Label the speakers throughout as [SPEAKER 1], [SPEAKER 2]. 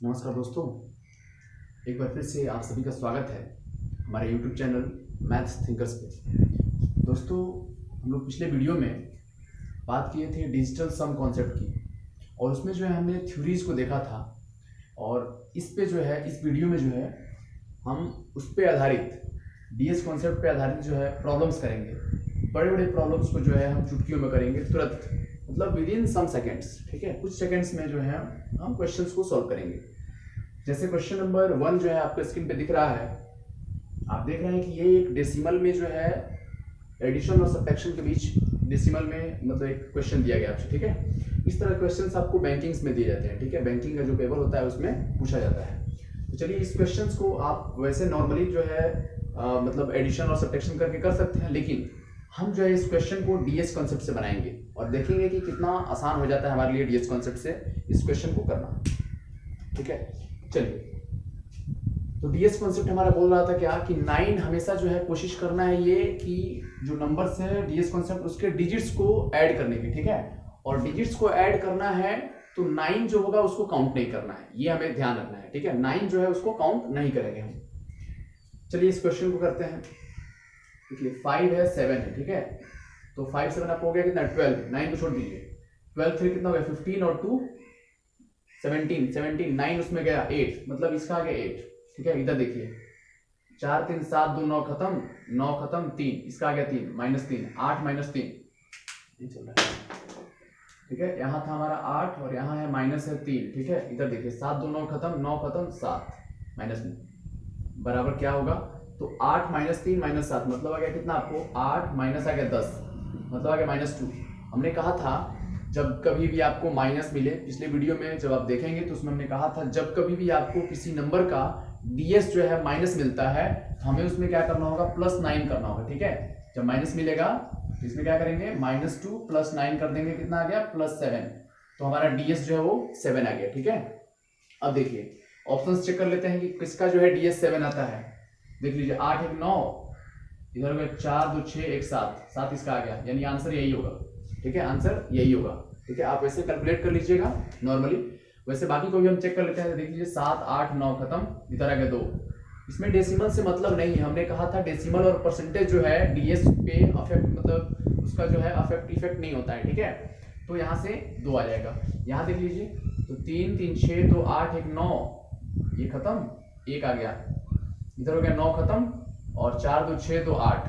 [SPEAKER 1] नमस्कार दोस्तों, एक बार फिर से आप सभी का स्वागत है हमारे YouTube चैनल मैथ्स थिंकर्स पे। दोस्तों, हम लोग पिछले वीडियो में बात किए थे डिजिटल सम कॉन्सेप्ट की और उसमें जो है हमने थ्योरीज को देखा था और इस वीडियो में जो है हम उस पे आधारित डीएस कॉन्सेप्ट पे आधारित जो है प्रॉब्लम्स करेंगे। बड़े बड़े प्रॉब्लम्स को जो है हम चुटकियों में करेंगे, तुरंत, मतलब विद इन सम सेकेंड्स। ठीक है, कुछ सेकेंड्स में जो है हम क्वेश्चंस को सॉल्व करेंगे। जैसे क्वेश्चन नंबर 1 जो है आपके स्क्रीन पे दिख रहा है, आप देख रहे हैं कि ये एक डेसिमल में जो है एडिशन और सब्ट्रैक्शन के बीच डेसिमल में मतलब एक क्वेश्चन दिया गया आपसे। ठीक है, इस तरह क्वेश्चंस आपको बैंकिंग्स में दिए जाते हैं। ठीक है, बैंकिंग का जो पेपर होता है उसमें पूछा जाता है। तो चलिए, इस क्वेश्चंस को आप वैसे नॉर्मली जो है मतलब एडिशन और सब्ट्रैक्शन करके कर सकते हैं, लेकिन हम जो है इस क्वेश्चन को डीएस कॉन्सेप्ट से बनाएंगे और देखेंगे कि कितना आसान हो जाता है हमारे लिए डीएस कॉन्सेप्ट से इस क्वेश्चन को करना। ठीक है, चलिए, तो डीएस कॉन्सेप्ट हमारा बोल रहा था क्या कि 9 हमेशा जो है कोशिश करना है ये कि जो नंबर्स है डीएस कॉन्सेप्ट उसके डिजिट्स को ऐड करने की। ठीक है, और डिजिट्स को ऐड करना है तो 9 जो होगा उसको काउंट नहीं करना है, ये हमें ध्यान रखना है। ठीक है, 9 जो है उसको काउंट नहीं करेंगे हम। चलिए, इस क्वेश्चन को करते हैं। देखिए, 5 है, 7 है। ठीक है, तो 5 7 आपको हो गया कितना, 12। 9 को छोड़ दीजिए, 12 3 कितना हो गया, 15 और 2 17 9 उसमें गया 8, मतलब इसका आ गया 8। ठीक है, इधर देखिए, 4 3 7 2 9 खत्म, 9 खत्म, 3 इसका आ गया 3 -3 8 -3 ये चल रहा है। ठीक है, यहाँ था हमारा 8 और यहाँ है माइनस है 3। ठीक है, इधर देखिए, 7 2 9 खत्म, 9 खत्म, 7 माइनस में बराबर क्या होगा, तो 8 -3 -7 मतलब आ गया कितना आपको, 8 माइनस आ गया 10, मतलब आ गया -2। हमने कहा था जब कभी भी आपको माइनस मिले, पिछले वीडियो में जब आप देखेंगे तो उसमें हमने कहा था जब कभी भी आपको किसी नंबर का डीएस जो है माइनस मिलता है तो हमें उसमें क्या करना होगा, +9 करना होगा। ठीक है, जब माइनस मिलेगा तो इसमें क्या करेंगे, -2 + 9 कर देंगे, कितना आ गया, +7। तो हमारा डीएस जो है वो 7 आ गया। ठीक है, अब देखिए ऑप्शंस चेक कर लेते हैं कि किसका जो है डीएस 7 आता है। देख लीजिए, 8 1 9, इधर हो गया 4 2 6 1 7 इसका आ गया, यानी आंसर यही होगा। ठीक है, आंसर यही होगा। ठीक है, आप वैसे कैलकुलेट कर लीजिएगा नॉर्मली, वैसे बाकी को भी हम चेक कर लेते हैं। देख लीजिए, 7 8 9 खत्म, इधर आ गया 2। इसमें डेसिमल से मतलब नहीं है, हमने कहा था डेसिमल और परसेंटेज जो है डीएस पे अफेक्ट, मतलब उसका जो है इफेक्ट नहीं होता है। ठीक है, तो यहाँ से 2 आ जाएगा। यहाँ देख लीजिए, तो 3 3 6 2 8 1 9, ये खत्म, 1 आ गया, इधर हो गया 9 खत्म, और 4 2 6 2 8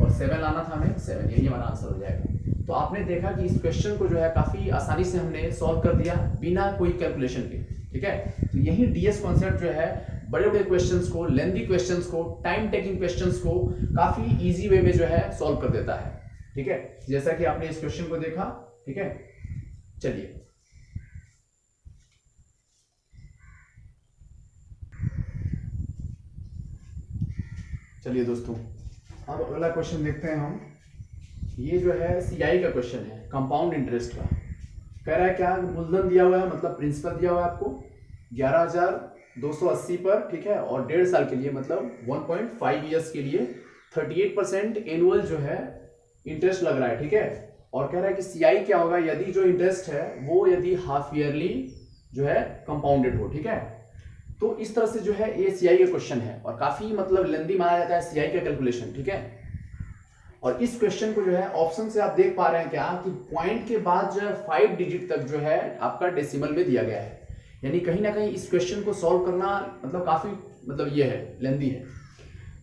[SPEAKER 1] और 7 लाना था हमें, 7, यही हमारा आंसर हो जाएगा। तो आपने देखा कि इस क्वेश्चन को जो है काफी आसानी से हमने सॉल्व कर दिया बिना कोई कैलकुलेशन के। ठीक है, तो यही डीएस कॉन्सेप्ट जो है बड़े बड़े क्वेश्चंस को, लेंथी क्वेश्चंस को, टाइम टेकिंग क्वेश्चंस को काफी इजी वे में जो है सॉल्व कर देता है। ठीक है, जैसा कि आपने इस क्वेश्चन को देखा। ठीक है, चलिए दोस्तों, अब अगला क्वेश्चन देखते हैं हम। ये जो है सीआई का क्वेश्चन है, कंपाउंड इंटरेस्ट का। कह रहा है क्या, मूलधन दिया हुआ है, मतलब प्रिंसिपल दिया हुआ है आपको 11,280 पर। ठीक है, और 1.5 साल के लिए, मतलब 1.5 ईयर्स के लिए 38% एनुअल जो है इंटरेस्ट लग रहा है। ठीक है, और कह रहा है कि सीआई क्या होगा यदि जो इंटरेस्ट है वो यदि हाफ ईयरली जो है कंपाउंडेड हो। ठीक है, तो इस तरह से जो है ये सीआई का क्वेश्चन है और काफी मतलब लेंदी माना जाता है सीआई का कैलकुलेशन। ठीक है, और इस क्वेश्चन को जो है ऑप्शन से आप देख पा रहे हैं क्या कि पॉइंट के बाद जो है 5 डिजिट तक जो है आपका डेसिमल में दिया गया है, यानी कहीं ना कहीं इस क्वेश्चन को सॉल्व करना मतलब काफी मतलब ये है, लेंदी है।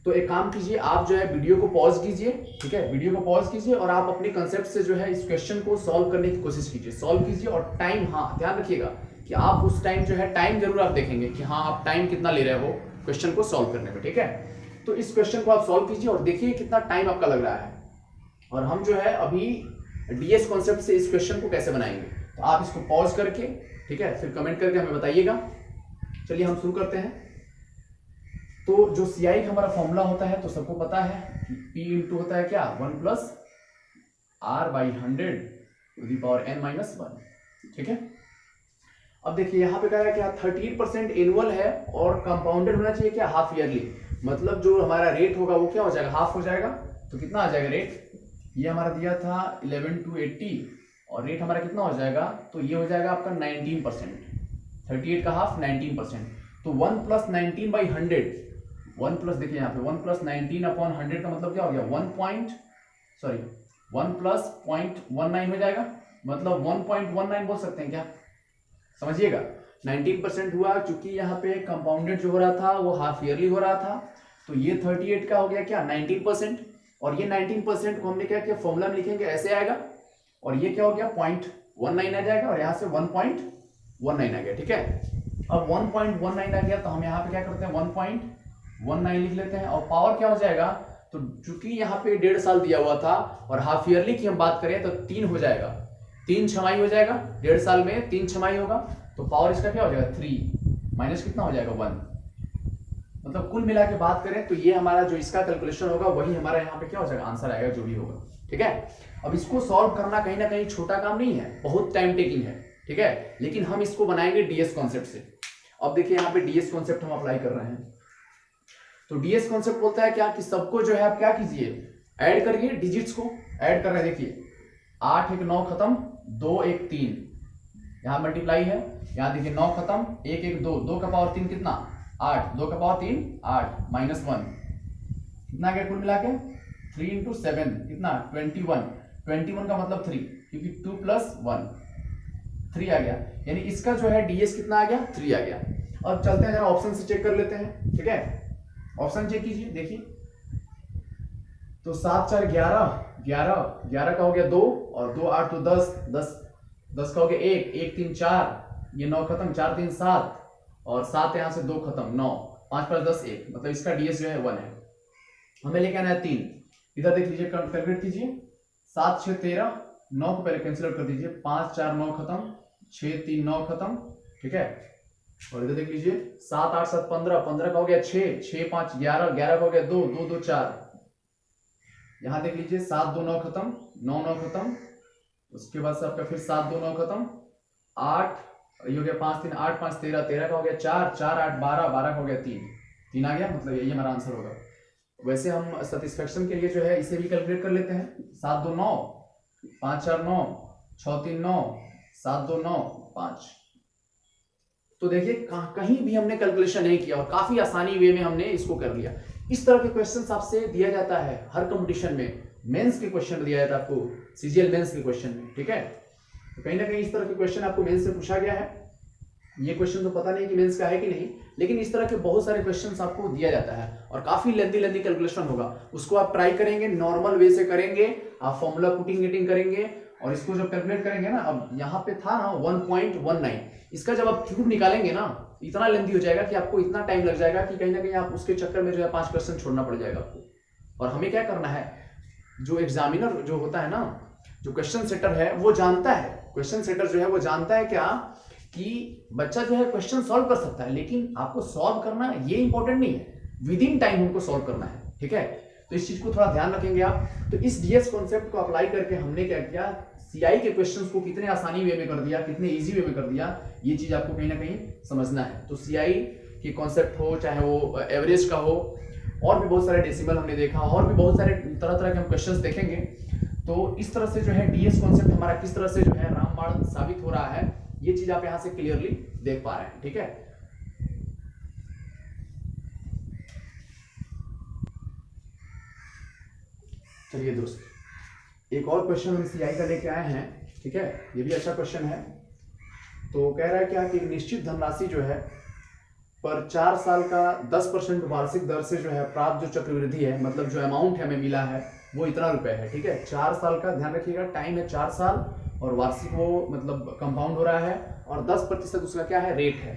[SPEAKER 1] तो एक काम कीजिए, आप जो है वीडियो को पॉज कीजिए। ठीक है, वीडियो को पॉज कीजिए और आप अपने कंसेप्ट से जो है इस क्वेश्चन को सॉल्व करने की कोशिश कीजिए, सॉल्व कीजिए। और टाइम, हाँ ध्यान रखिएगा कि आप उस टाइम जो है टाइम जरूर आप देखेंगे कि हाँ आप टाइम कितना ले रहे हो क्वेश्चन को सॉल्व करने में। ठीक है, तो इस क्वेश्चन को आप सॉल्व कीजिए और देखिए कितना टाइम आपका लग रहा है, और हम जो है अभी डीएस कॉन्सेप्ट से इस क्वेश्चन को कैसे बनाएंगे। तो आप इसको पॉज करके, ठीक है, फिर कमेंट करके हमें बताइएगा। चलिए हम शुरू करते हैं। तो जो सीआई का हमारा फॉर्मूला होता है तो सबको पता है कि P इंटू होता है क्या, 1 + R/100⁻n-1। ठीक है, अब देखिए यहाँ पे कह रहा है क्या, 38% एनुअल है और कंपाउंडेड होना चाहिए क्या, हाफ ईयरली, मतलब जो हमारा रेट होगा वो क्या हो जाएगा, हाफ हो जाएगा। तो कितना आ जाएगा रेट, ये हमारा दिया था 11 to 80 और रेट हमारा कितना हो जाएगा, तो ये हो जाएगा आपका 19%। 38 का हाफ 19%। तो 1 प्लस 19 बाई 100, 1 प्लस देखिए यहाँ पे 1 प्लस 19 अपॉन 100 का मतलब क्या हो गया 1 प्लस 0.19 हो जाएगा, मतलब 1.19 बोल सकते हैं क्या, समझिएगा। 19% हुआ, चूंकि यहाँ पे कंपाउंडेड जो हो रहा था वो हाफ ईयरली हो रहा था, तो ये 38 का हो गया क्या 19%, और ये 19% को हमने क्या किया फॉर्मूला में लिखेंगे ऐसे आएगा, और ये क्या हो गया 0.19 आ जाएगा, और यहाँ से 1.19 आ गया, ठीक है। अब 1.19 आ गया तो हम यहाँ पे क्या करते हैं 1.19 लिख लेते हैं, और पावर क्या हो जाएगा, तो चूंकि यहाँ पे 1.5 साल दिया हुआ था और हाफ ईयरली की हम बात करें तो 3 हो जाएगा, 3 छमाही हो जाएगा, 1.5 साल में 3 छमाही होगा, तो पावर इसका क्या हो जाएगा 3 माइनस कितना हो जाएगा 1, मतलब कुल मिला के बात करें तो ये हमारा जो इसका कैलकुलेशन होगा वही हमारा यहाँ पे क्या हो जाएगा आंसर आएगा जो भी होगा, ठीक है। अब इसको सॉल्व करना कहीं ना कहीं छोटा काम नहीं है, बहुत टाइम टेकिंग है, ठीक है, लेकिन हम इसको बनाएंगे डीएस कॉन्सेप्ट से। अब देखिए यहाँ पे डीएस कॉन्सेप्ट हम अप्लाई कर रहे हैं, तो डीएस कॉन्सेप्ट बोलता है क्या कि सबको जो है आप क्या कीजिए ऐड करिए, डिजिट्स को ऐड कर रहे हैं, देखिए 8 1 9 खत्म, 2 1 3, यहाँ मल्टीप्लाई है, यहाँ देखिए 9 खत्म, 1 1 2, 2 का पावर 3 कितना 8, 2 का पावर 3 8 माइनस 1 कितना गया कुल मिला के 3 इंटू 7 कितना 21 का मतलब 3, क्योंकि 2 प्लस 1 3 आ गया, यानी इसका जो है डीएस कितना आ गया 3 आ गया। अब चलते हैं जरा ऑप्शन से चेक कर लेते हैं, ठीक है, ऑप्शन चेक कीजिए, देखिए तो 7 4 11 का हो गया 2, और 2 8 तो 10 का हो गया 1 1 3 4, ये 9 खत्म, 4 3 7, और 7 यहां से 2 खत्म 9, 5 5 10 1, मतलब इसका डीएस जो है 1 है। हमें लेके आना है 3, इधर देख लीजिए कैलकुलेट कीजिए, 7 6 13, 9 को पहले कैंसिल आउट कर दीजिए, 5 4 9 खत्म, 6 3 9 खत्म, ठीक है, और इधर देख लीजिए 7 8 7 15, 15 का हो गया 6 6 5 11, 11 का हो गया 2 2 2 4, यहां देख लीजिए 7 2 9 खत्म, 9 9 खत्म, उसके बाद से आपका फिर 7 2 9 खत्म, 8 ये हो गया 5 3 8 5 13, 13 का हो गया 4 4 8 12, 12 का हो गया 3 आ गया, मतलब यही हमारा आंसर होगा। वैसे हम सेटिस्फेक्शन के लिए जो है इसे भी कैलकुलेट कर लेते हैं, 7 2 9, 5 4 9, 6 3 9, 7 2 9 5। तो देखिए कहीं भी हमने कैलकुलेशन नहीं किया और काफी आसानी वे में हमने इसको कर लिया। इस तरह के क्वेश्चन आपसे दिया जाता है हर कंपटीशन में, मेंस के क्वेश्चन दिया जाता है आपको सीजीएल मेंस के क्वेश्चन में, ठीक है, तो कहीं ना कहीं इस तरह के क्वेश्चन आपको मेंस से पूछा गया है। ये क्वेश्चन तो पता नहीं कि मेंस का है कि नहीं, लेकिन इस तरह के बहुत सारे क्वेश्चंस आपको दिया जाता है और काफी लेंथी कैलकुलेशन होगा, उसको आप ट्राई करेंगे, नॉर्मल वे से करेंगे, आप फॉर्मूला पुटिंग गिटिंग करेंगे और इसको जब कैलकुलेट करेंगे ना, अब यहाँ पे था ना 1.19, इसका जब आप क्यूब निकालेंगे ना इतना लेंथी हो जाएगा कि आपको इतना टाइम लग जाएगा कि कहीं ना कहीं आप उसके चक्कर में जो है 5 क्वेश्चन छोड़ना पड़ जाएगा आपको। और हमें क्या करना है, जो एग्जामिनर जो होता है ना, जो क्वेश्चन सेटर है वो जानता है, क्वेश्चन सेटर जो है वो जानता है क्या कि बच्चा जो है क्वेश्चन सॉल्व कर सकता है, लेकिन आपको सॉल्व करना ये इंपॉर्टेंट नहीं है, विद इन टाइम हमको सॉल्व करना है, ठीक है। तो इस चीज को थोड़ा ध्यान रखेंगे आप। तो इस डीएस कॉन्सेप्ट को अप्लाई करके हमने क्या किया, सीआई के क्वेश्चंस को कितने आसानी वे में कर दिया, कितने इजी वे में कर दिया, ये चीज आपको कहीं ना कहीं समझना है। तो सीआई की कॉन्सेप्ट हो, चाहे वो एवरेज का हो, और भी बहुत सारे डेसिमल हमने देखा, और भी बहुत सारे तरह के हम क्वेश्चंस देखेंगे। तो इस तरह से जो है डीएस कॉन्सेप्ट हमारा किस तरह से जो है रामबाण साबित हो रहा है, ये चीज आप यहां से क्लियरली देख पा रहे हैं, ठीक है। चलिए दोस्त, एक और क्वेश्चन हम सीआई का लेके आए हैं, ठीक है, ये भी अच्छा क्वेश्चन है। तो कह रहा है क्या कि निश्चित धनराशि जो है पर 4 साल का 10% वार्षिक दर से जो है प्राप्त जो चक्रवृद्धि है, मतलब जो अमाउंट है हमें मिला है वो इतना रुपए है, ठीक है। 4 साल का ध्यान रखिएगा, टाइम है 4 साल और वार्षिक वो मतलब कंपाउंड हो रहा है, और 10% उसका क्या है रेट है।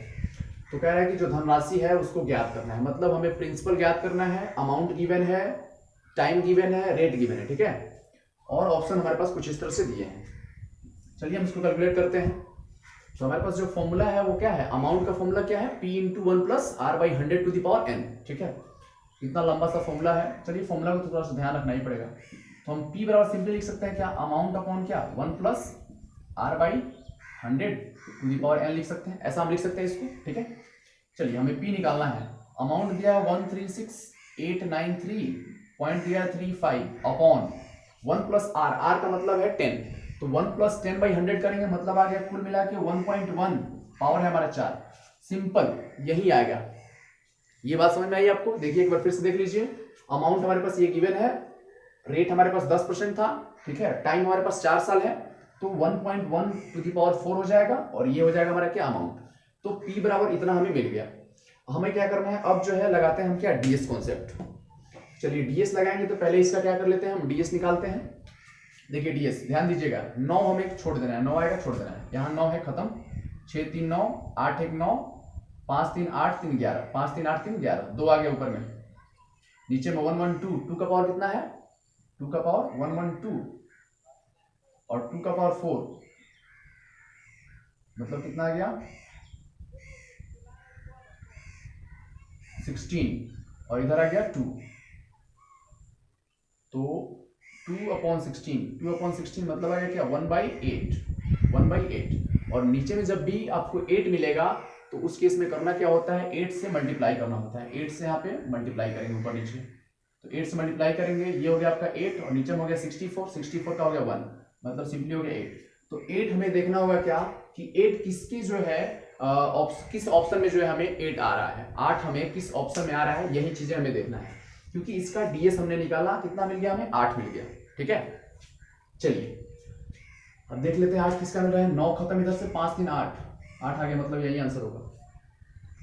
[SPEAKER 1] तो कह रहा है कि जो धनराशि है उसको ज्ञात करना है, मतलब हमें प्रिंसिपल ज्ञात करना है, अमाउंट गिवन है, टाइम गिवन है, रेट गिवन है, ठीक है, और ऑप्शन हमारे पास कुछ इस तरह से दिए हैं। चलिए हम इसको कैलकुलेट करते हैं। तो हमारे पास जो फॉर्मूला है वो क्या है, अमाउंट का फॉर्मूला क्या है, P × 1 + R/100⁴n, ठीक है, इतना लंबा सा फॉर्मूला है। चलिए फॉर्मूला को थोड़ा सा ध्यान रखना ही पड़ेगा। तो हम P बराबर सिंपली लिख सकते हैं क्या, अमाउंट अपॉन क्या 1 + R/100⁴n लिख सकते हैं, ऐसा हम लिख सकते हैं इसको, ठीक है। चलिए हमें P निकालना है, अमाउंट दिया 136,893 0.35 अपॉन 1 + R का मतलब है 10, तो 1 + 10/100 करेंगे, मतलब आ गया कुल मिला के 1.1 पावर है हमारा 4, सिंपल यही आएगा। ये बात समझ में आई आपको? देखिए एक बार फिर से देख लीजिए, अमाउंट हमारे पास ये गिवन है, रेट हमारे पास 10% था, ठीक है, टाइम हमारे पास 4 साल है, तो 1.1 टू द पावर 4 हो जाएगा, और ये हो जाएगा हमारा क्या अमाउंट। तो P बराबर इतना हमें मिल गया। हमें क्या करना है अब जो है, लगाते हैं हम क्या, डीएस कॉन्सेप्ट। चलिए डीएस लगाएंगे तो पहले इसका क्या कर लेते हैं, हम डीएस निकालते हैं। देखिए डीएस ध्यान दीजिएगा, 9 हमें छोड़ देना है, 9 आएगा छोड़ देना है, यहाँ 9 है खत्म, 6 3 9, 8 1 9, 5 3 8 3 11, 5 3 8 3 11, 2 आ गया ऊपर में, नीचे में 1 1 2, 2 का पावर कितना है, 2 का पावर 1 1 2, और 2 का पावर 4, मतलब कितना आ गया 16, और इधर आ गया 2, तो 2/16 मतलब आ गया क्या 1/8, और नीचे में जब भी आपको 8 मिलेगा तो उस केस में करना क्या होता है, 8 से मल्टीप्लाई करना होता है, 8 से यहाँ पे मल्टीप्लाई करेंगे ऊपर नीचे, तो 8 से मल्टीप्लाई करेंगे, ये हो गया आपका 8, और नीचे में हो गया 64 का हो गया 1, मतलब सिंपली हो गया 8। तो 8 हमें देखना होगा क्या कि 8 किसकी जो है किस ऑप्शन में जो है हमें 8 आ रहा है, 8 हमें किस ऑप्शन में आ रहा है, यही चीजें हमें देखना है, क्योंकि इसका डीएस हमने निकाला, कितना मिल गया हमें, 8 मिल गया, ठीक है। चलिए अब देख लेते हैं 8 किसका मिल रहा है, 9 खत्म, इधर से 5 3 8 आ गया, मतलब यही आंसर होगा,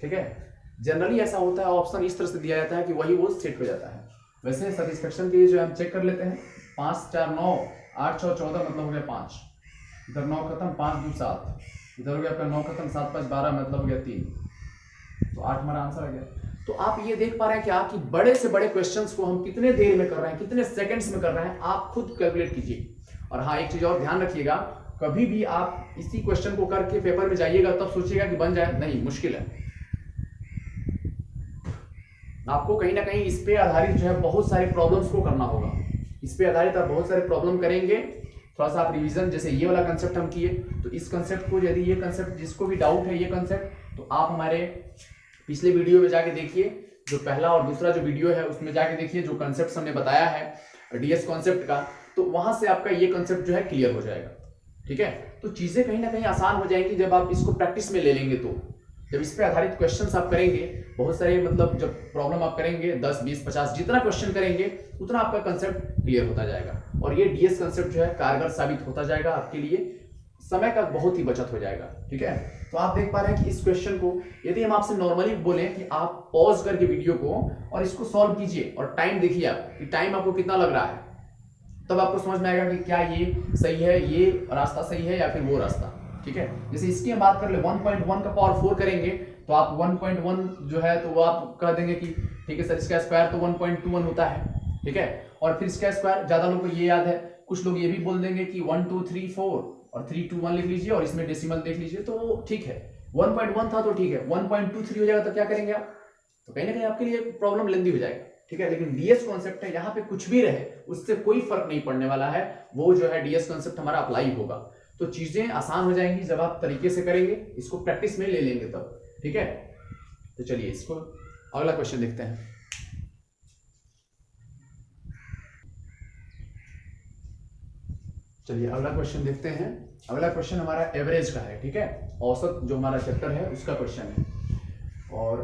[SPEAKER 1] ठीक है। जनरली ऐसा होता है, ऑप्शन इस तरह से दिया जाता है कि वही वो सेट हो जाता है। वैसे सेटिस्फेक्शन के लिए जो हम चेक कर लेते हैं, 5 4 9, 8 6 14, मतलब हो गया 5, इधर 9 खत्म, 5 2 7, इधर हो गया आपका 9 खत्म, 7 5 12, मतलब हो गया 3, तो 8 हमारा आंसर आ गया। तो आप ये देख पा रहे हैं क्या कि बड़े से बड़े क्वेश्चंस को हम कितने देर में कर रहे हैं, कितने सेकंड्स में कर रहे हैं, आप खुद कैलकुलेट कीजिए। और हाँ एक चीज और ध्यान रखिएगा, कभी भी आप इसी क्वेश्चन को करके पेपर में जाइएगा तब सोचिएगा कि बन जाए, नहीं, मुश्किल है। आपको कहीं ना कहीं इस पे आधारित जो है बहुत सारे प्रॉब्लम्स को करना होगा, इस पे आधारित आप बहुत सारे प्रॉब्लम करेंगे, थोड़ा सा आप रिवीजन, जैसे ये वाला कंसेप्ट हम किए, तो इस कंसेप्ट को, यदि ये कंसेप्ट जिसको भी डाउट है ये कंसेप्ट, तो आप हमारे पिछले वीडियो में जाके देखिए, जो पहला और दूसरा जो वीडियो है उसमें जाके देखिए, जो कंसेप्ट हमने बताया है डीएस कॉन्सेप्ट का, तो वहां से आपका ये कंसेप्ट जो है क्लियर हो जाएगा, ठीक है। तो चीजें कहीं ना कहीं आसान हो जाएंगी जब आप इसको प्रैक्टिस में ले लेंगे। तो जब इस पे आधारित क्वेश्चंस आप करेंगे, बहुत सारे, मतलब जब प्रॉब्लम आप करेंगे 10 20 50 जितना क्वेश्चन करेंगे उतना आपका कंसेप्ट क्लियर होता जाएगा, और ये डीएस कंसेप्ट जो है कारगर साबित होता जाएगा आपके लिए, समय का बहुत ही बचत हो जाएगा, ठीक है। तो आप देख पा रहे हैं कि इस क्वेश्चन को यदि हम आपसे नॉर्मली बोले कि आप पॉज करके वीडियो को और इसको सॉल्व कीजिए और टाइम देखिए आप कि टाइम आपको कितना लग रहा है, तब आपको समझ में आएगा कि क्या ये सही है, ये रास्ता सही है या फिर वो रास्ता, ठीक है। जैसे इसकी हम बात कर ले, 1.1 का पावर 4 करेंगे तो आप 1.1 जो है तो वो आप कह देंगे कि ठीक है सर, इसका स्क्वायर तो 1.21 होता है, ठीक है। और फिर इसका स्क्वायर, ज्यादा लोगों को ये याद है, कुछ लोग ये भी बोल देंगे कि 1 2 3 4 और 3 2 1 लिख लीजिए और इसमें डेसिमल देख लीजिए, तो ठीक है। 1.1 था तो ठीक है, 1.23 हो जाएगा तो क्या करेंगे आप, तो कहीं ना कहीं आपके लिए प्रॉब्लम लेंदी हो जाएगा, ठीक है। लेकिन डीएस कॉन्सेप्ट है, यहाँ पे कुछ भी रहे उससे कोई फर्क नहीं पड़ने वाला है, वो जो है डीएस कॉन्सेप्ट हमारा अप्लाई होगा, तो चीजें आसान हो जाएंगी जब आप तरीके से करेंगे, इसको प्रैक्टिस में ले लेंगे तब, ठीक है। तो चलिए इसको अगला क्वेश्चन देखते हैं। चलिए अगला क्वेश्चन देखते हैं। अगला क्वेश्चन हमारा एवरेज का है, ठीक है, औसत जो हमारा चैप्टर है उसका क्वेश्चन है। और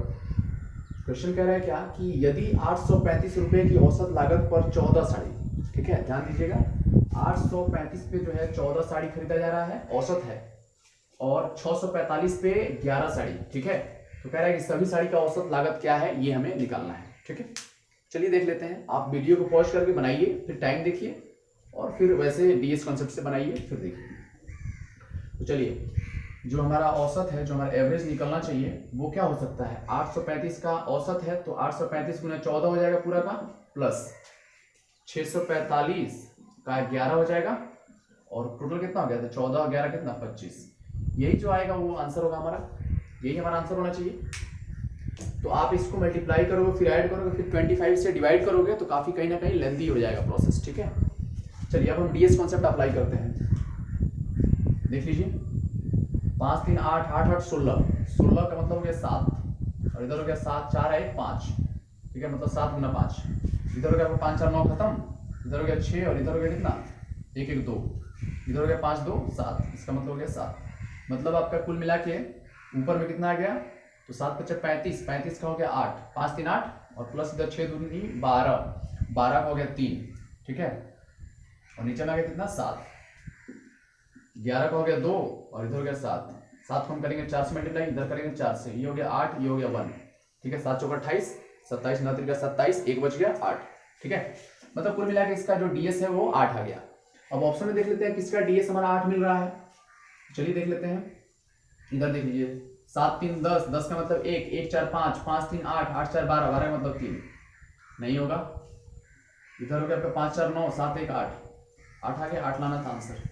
[SPEAKER 1] क्वेश्चन कह रहा है क्या कि यदि 835 रुपए की औसत लागत पर 14 साड़ी, ठीक है, ध्यान दीजिएगा, 835 पे जो है 14 साड़ी खरीदा जा रहा है, औसत है, और 645 पे 11 साड़ी, ठीक है। तो कह रहा है कि सभी साड़ी का औसत लागत क्या है, ये हमें निकालना है, ठीक है। चलिए देख लेते हैं, आप वीडियो को पॉज करके बनाइए, फिर टाइम देखिए और फिर वैसे डीएस कॉन्सेप्ट से बनाइए, फिर देखिए। तो चलिए, जो हमारा औसत है, जो हमारा एवरेज निकलना चाहिए वो क्या हो सकता है, 835 का औसत है तो 835 गुना 14 हो जाएगा पूरा का, प्लस 645 का 11 हो जाएगा, और टोटल कितना हो गया था, 14 और 11 कितना, 25। यही जो आएगा वो आंसर होगा हमारा, यही हमारा आंसर होना चाहिए। तो आप इसको मल्टीप्लाई करोगे, फिर ऐड करोगे, फिर 25 से डिवाइड करोगे, तो काफी कहीं ना कहीं लेंथी हो जाएगा प्रोसेस, ठीक है। चलिए अब हम डीएस कॉन्सेप्ट अप्लाई करते हैं, देख लीजिए, 5 3 8 8 8 16, 16 का मतलब हो गया 7, और इधर हो गया 7 4 1 5, ठीक है, मतलब 7 गुना 5, इधर हो गया 5 4 9 खत्म, इधर हो गया 6, और इधर हो गया कितना 1 1 2, इधर हो गया 5 2 7, इसका मतलब हो गया 7, मतलब आपका कुल मिला के ऊपर में कितना आ गया, तो 7 × 5 = 35, 35 का हो गया 8, 5 × 3 = 8 और प्लस इधर 6 × 2 = 12, 12 का हो गया 3, ठीक है, और नीचे में आ गया कितना 7, 11 का हो गया 2 और इधर हो गया 7, 7 को हम करेंगे 4 से मल्टीप्लाई, इधर करेंगे 4 से, ये हो गया 8, ये हो गया 1, ठीक है, 7 × 4 = 28, 27 × 9 = 27, 1 बच गया 8, ठीक है, मतलब कुल मिला के इसका जो डीएस है वो 8 आ गया। अब ऑप्शन में देख लेते हैं किसका डीएस हमारा 8 मिल रहा है, चलिए देख लेते हैं, इधर देख लीजिए 7 × 3 = 10, 10 का मतलब 1, 1 × 4 = 5, 5 × 3 = 8, 8 × 4 = 12, 12 का मतलब 3, नहीं होगा, इधर हो गया आपका 5 × 4 = 9, 7 × 1 = 8, 8 आ गया, 8 लाना था आंसर।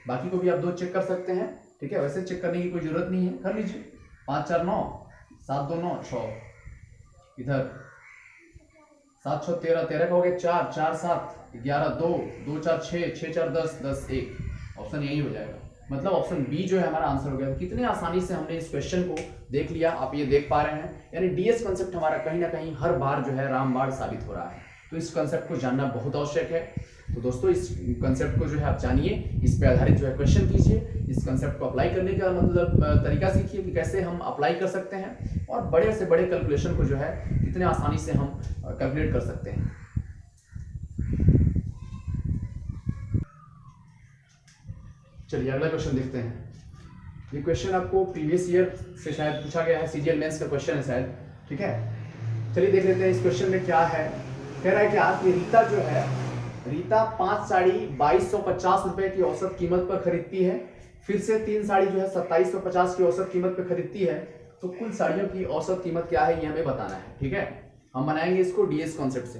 [SPEAKER 1] बाकी को भी आप 2 चेक कर सकते हैं, ठीक है, वैसे चेक करने की कोई जरूरत नहीं है, कर लीजिए, 5 × 4 = 9, 7 × 2 = 9, 6, इधर 7 × 6 = 13, 13 का हो गया 4, 4 × 7 = 11, 2, 2 × 4 = 6, 6 × 4 = 10, 10 × 1, ऑप्शन यही हो जाएगा, मतलब ऑप्शन बी जो है हमारा आंसर हो गया। कितने आसानी से हमने इस क्वेश्चन को देख लिया, आप ये देख पा रहे हैं, यानी डीएस कॉन्सेप्ट हमारा कहीं ना कहीं हर बार जो है रामबाण साबित हो रहा है, तो इस कॉन्सेप्ट को जानना बहुत आवश्यक है। तो दोस्तों इस कॉन्सेप्ट को जो है आप जानिए, इस पे आधारित जो है क्वेश्चन कीजिए, इस कॉन्सेप्ट को अप्लाई करने का मतलब तरीका सीखिए कि कैसे हम अप्लाई कर सकते हैं और बड़े से बड़े कैलकुलेशन को जो है कितने आसानी से हम कैलकुलेट कर सकते हैं। चलिए अगला क्वेश्चन देखते हैं। ये क्वेश्चन आपको प्रीवियस ईयर से शायद पूछा गया है, सीजीएल मेंस का क्वेश्चन है शायद, ठीक है, चलिए देख लेते हैं इस क्वेश्चन में क्या है। कह रहा है कि आपकी रीता जो है, रीता 5 साड़ी 2250 रुपए की औसत कीमत पर खरीदती है, फिर से 3 साड़ी जो है 2750 की औसत कीमत पर खरीदती है, तो कुल साड़ियों की औसत कीमत क्या है ये हमें बताना है, ठीक है, हम बनाएंगे इसको डीएस कॉन्सेप्ट से।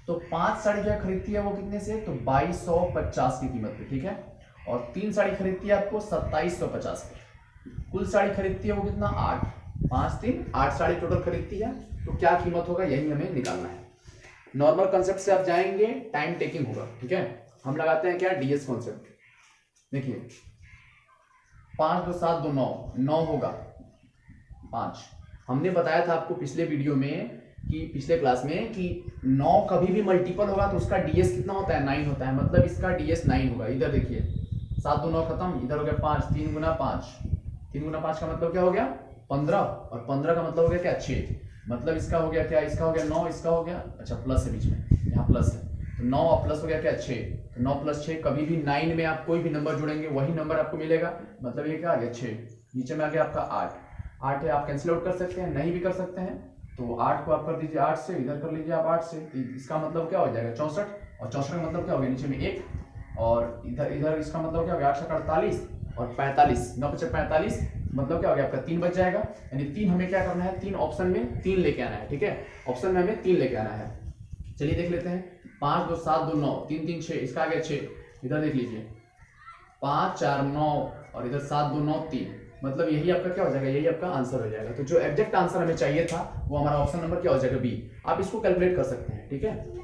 [SPEAKER 1] तो 5 साड़ी जो है खरीदती है वो कितने से, तो 2250 की कीमत पे, ठीक है, और 3 साड़ी खरीदती है आपको 2750 पे, कुल साड़ी खरीदती है वो कितना 8, 5 3 8 साड़ी टोटल खरीदती है, तो क्या कीमत होगा यही हमें निकालना है। नॉर्मल कॉन्सेप्ट से आप जाएंगे, टाइम टेकिंग होगा, ठीक है, हम लगाते हैं क्या डीएस कॉन्सेप्ट। देखिए 5 2 7 2 9, 9 होगा 5, हमने बताया था आपको पिछले वीडियो में कि पिछले क्लास में कि 9 कभी भी मल्टीपल होगा तो उसका डीएस कितना होता है 9 होता है, मतलब इसका डीएस 9 होगा। इधर देखिए 7 2 9 खत्म, इधर हो गया 5, 3 × 5, 3 × 5 का मतलब क्या हो गया 15, और 15 का मतलब हो गया क्या 6, मतलब इसका हो गया क्या, इसका हो गया 9, इसका हो गया, अच्छा प्लस है बीच में, यहाँ प्लस है, तो 9 और प्लस हो गया क्या 6, तो 9 + 6, कभी भी 9 में आप कोई भी नंबर जोड़ेंगे वही नंबर आपको मिलेगा, मतलब ये क्या आ गया 6, नीचे में आ गया आपका 8, 8 है, आप कैंसिल आउट कर सकते हैं, नहीं भी कर सकते हैं, तो 8 को आप कर दीजिए 8 से, इधर कर लीजिए आप 8 से, इसका मतलब क्या हो जाएगा 64, और 64 का मतलब क्या हो गया नीचे में 1, और इधर इसका मतलब क्या हो गया 8 × 7 = 48 और 45, 9 × 5 = 45, मतलब क्या हो गया आपका 3 बच जाएगा, यानी 3 हमें क्या करना है, 3 ऑप्शन में 3 लेके आना है, ठीक है, ऑप्शन में हमें 3 लेके आना है। चलिए देख लेते हैं, 5 2 7 2 9, 3 3 6, इसका आ गया 6, इधर देख लीजिए 5 4 9 और इधर 7 2 9 3, मतलब यही आपका क्या हो जाएगा, यही आपका आंसर हो जाएगा। तो जो एग्जैक्ट आंसर हमें चाहिए था वो हमारा ऑप्शन नंबर क्या हो जाएगा बी, आप इसको कैलकुलेट कर सकते हैं, ठीक है।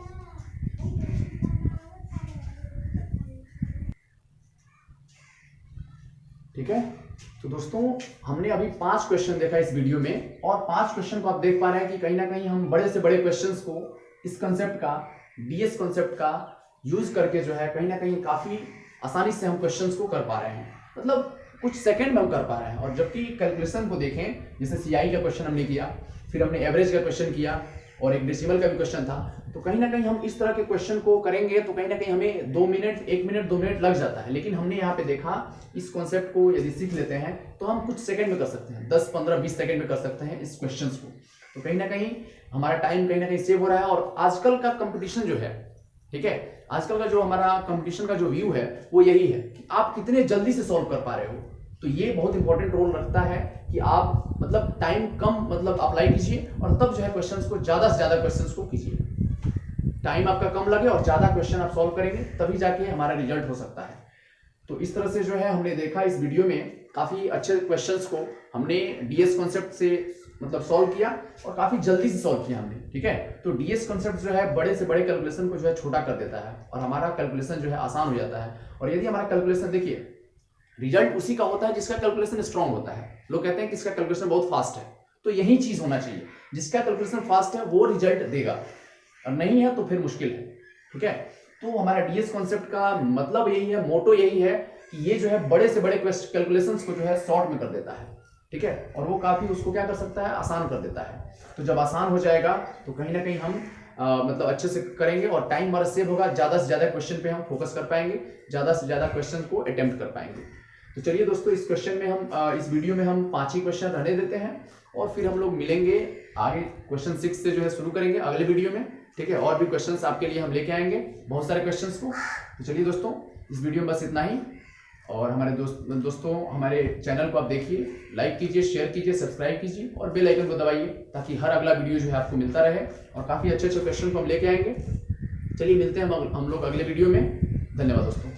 [SPEAKER 1] ठीक है, तो दोस्तों हमने अभी 5 क्वेश्चन देखा इस वीडियो में, और 5 क्वेश्चन को आप देख पा रहे हैं कि कहीं ना कहीं हम बड़े से बड़े क्वेश्चंस को इस कंसेप्ट का, डीएस कॉन्सेप्ट का यूज करके जो है कहीं ना कहीं काफी आसानी से हम क्वेश्चंस को कर पा रहे हैं, मतलब कुछ सेकंड में हम कर पा रहे हैं। और जबकि कैलकुलेशन को देखें, जैसे सीआई का क्वेश्चन हमने किया, फिर हमने एवरेज का क्वेश्चन किया और एक डेसिमल का भी क्वेश्चन था, तो कहीं ना कहीं हम इस तरह के क्वेश्चन को करेंगे तो कहीं ना कहीं हमें 2 मिनट 1 मिनट 2 मिनट लग जाता है, लेकिन हमने यहाँ पे देखा इस कॉन्सेप्ट को यदि सीख लेते हैं तो हम कुछ सेकंड में कर सकते हैं, 10 15 20 सेकंड में कर सकते हैं इस क्वेश्चंस को। तो कहीं ना कहीं हमारा टाइम कहीं ना कहीं सेव हो रहा है। और आजकल का कंपटीशन जो है, ठीक है, आजकल का जो हमारा कंपटीशन का जो व्यू है वो यही है कि आप कितने जल्दी से सॉल्व कर पा रहे हो, तो ये बहुत इंपॉर्टेंट रोल रखता है कि आप मतलब टाइम कम मतलब अप्लाई कीजिए और तब जो है क्वेश्चंस को ज्यादा से ज्यादा क्वेश्चंस को कीजिए, टाइम आपका कम लगे और ज्यादा क्वेश्चन आप सॉल्व करेंगे तभी जाके हमारा रिजल्ट हो सकता है। तो इस तरह से जो है हमने देखा इस वीडियो में काफी अच्छे क्वेश्चंस को हमने डीएस कॉन्सेप्ट से मतलब सॉल्व किया और काफी जल्दी से सॉल्व किया हमने, ठीक है। तो डीएस कॉन्सेप्ट जो है बड़े से बड़े कैलकुलेशन को जो है छोटा कर देता है और हमारा कैलकुलेशन जो है आसान हो जाता है। और यदि हमारा कैलकुलेशन देखिए रिजल्ट उसी का होता है जिसका कैलकुलेशन स्ट्रांग होता है। लोग कहते हैं कि इसका कैलकुलेशन बहुत फास्ट है, तो यही चीज होना चाहिए, जिसका कैलकुलेशन फास्ट है वो रिजल्ट देगा और नहीं है तो फिर मुश्किल है, ठीक है। तो हमारा डीएस कॉन्सेप्ट का मतलब यही है, मोटो यही है कि ये जो है बड़े से बड़े कैलकुलेशंस को जो है शॉर्ट में कर देता है, ठीक है, और वो काफी उसको क्या कर सकता है, आसान कर देता है। तो जब आसान हो जाएगा तो कहीं ना कहीं हम मतलब अच्छे से करेंगे और टाइम हमारा सेव होगा, ज्यादा से ज्यादा क्वेश्चन पे हम फोकस कर पाएंगे, ज्यादा से ज्यादा क्वेश्चन को अटेम्प्ट कर पाएंगे। तो चलिए दोस्तों, इस क्वेश्चन में हम इस वीडियो में हम 5 ही क्वेश्चन रहने देते हैं और फिर हम लोग मिलेंगे आगे क्वेश्चन 6 से जो है शुरू करेंगे अगले वीडियो में, ठीक है। और भी क्वेश्चंस आपके लिए हम लेके आएंगे, बहुत सारे क्वेश्चंस को। तो चलिए दोस्तों, इस वीडियो में बस इतना ही। और हमारे दोस्तों हमारे चैनल को आप देखिए, लाइक कीजिए, शेयर कीजिए, सब्सक्राइब कीजिए और बेल आइकन को दबाइए ताकि हर अगला वीडियो जो है आपको मिलता रहे और काफ़ी अच्छे अच्छे क्वेश्चन को हम लेके आएंगे। चलिए मिलते हैं हम लोग अगले वीडियो में। धन्यवाद दोस्तों।